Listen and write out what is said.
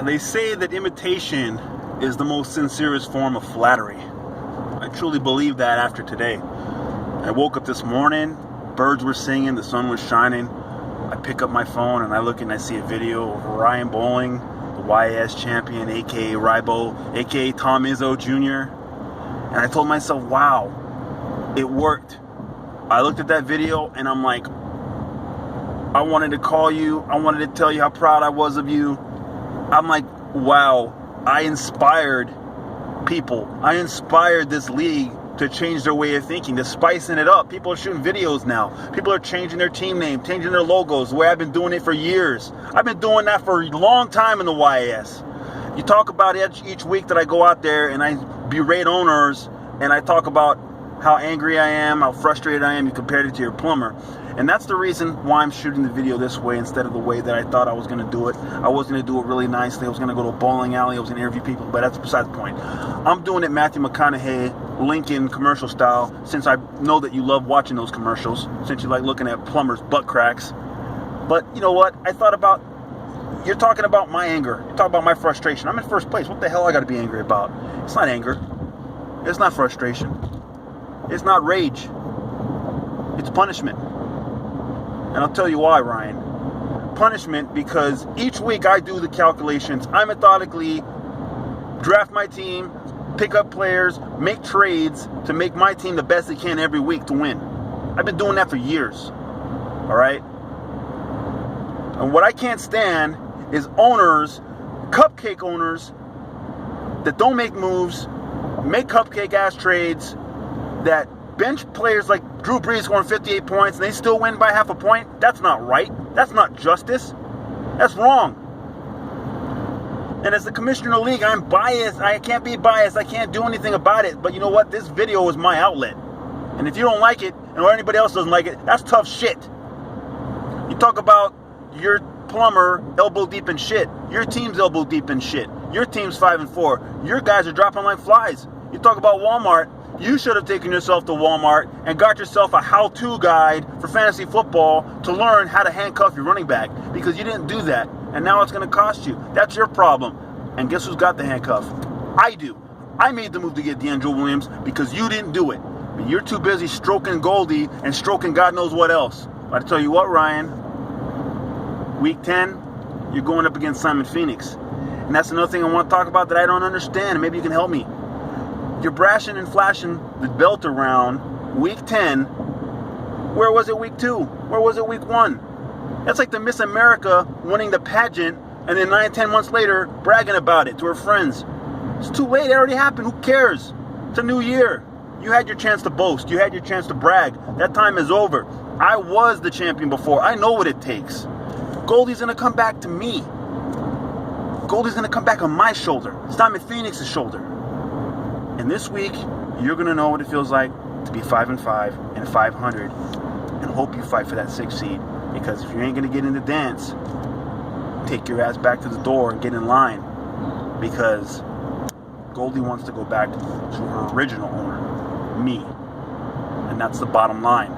They say that imitation is the most sincerest form of flattery. I truly believe that after today. I woke up this morning, birds were singing, the sun was shining. I pick up my phone and I look and I see a video of Ryan Bowling, the YAS champion, aka Rybo, aka Tom Izzo Jr. And I told myself, wow, it worked. I looked at that video and I'm like, I wanted to call you. I wanted to tell you how proud I was of you. I'm like, wow, I inspired people. I inspired this league to change their way of thinking, to spicing it up. People are shooting videos now. People are changing their team name, changing their logos, the way I've been doing it for years. I've been doing that for a long time in the YAS. You talk about it each week that I go out there and I berate owners and I talk about how angry I am, how frustrated I am. You compared it to your plumber. And that's the reason why I'm shooting the video this way instead of the way that I thought I was going to do it. I was going to do it really nicely. I was going to go to a bowling alley. I was going to interview people, but that's beside the point. I'm doing it Matthew McConaughey, Lincoln commercial style, since I know that you love watching those commercials, since you like looking at plumbers' butt cracks. But you know what? I thought about, you're talking about my anger. You're talking about my frustration. I'm in first place. What the hell I got to be angry about? It's not anger. It's not frustration. It's not rage. It's punishment. And I'll tell you why, Ryan. Punishment because each week I do the calculations. I methodically draft my team, pick up players, make trades to make my team the best they can every week to win. I've been doing that for years. All right? And what I can't stand is owners, cupcake owners, that don't make moves, make cupcake-ass trades, that bench players like Drew Brees scoring 58 points and they still win by half a point. That's not right. That's not justice. That's wrong. And as the commissioner of the league, I'm biased. I can't be biased. I can't do anything about it. But you know what? This video is my outlet. And if you don't like it, or anybody else doesn't like it, that's tough shit. You talk about your plumber elbow deep in shit. Your team's elbow deep in shit. Your team's 5-4. Your guys are dropping like flies. You talk about Walmart. You should have taken yourself to Walmart and got yourself a how-to guide for fantasy football to learn how to handcuff your running back, because you didn't do that, and now it's going to cost you. That's your problem. And guess who's got the handcuff? I do. I made the move to get DeAndre Williams because you didn't do it. But you're too busy stroking Goldie and stroking God knows what else. But I tell you what, Ryan, week 10, you're going up against Simon Phoenix. And that's another thing I want to talk about that I don't understand, and maybe you can help me. You're brashing and flashing the belt around week 10. Where was it week 2? Where was it week 1? That's like the Miss America winning the pageant and then 9-10 months later bragging about it to her friends. It's too late. It already happened. Who cares? It's a new year. You had your chance to boast. You had your chance to brag. That time is over. I was the champion before. I know what it takes. Goldie's going to come back to me. Goldie's going to come back on my shoulder. Simon Phoenix's shoulder. And this week, you're going to know what it feels like to be 5-5 and 500 and hope you fight for that 6th seed. Because if you ain't going to get in the dance, take your ass back to the door and get in line. Because Goldie wants to go back to her original owner, me. And that's the bottom line.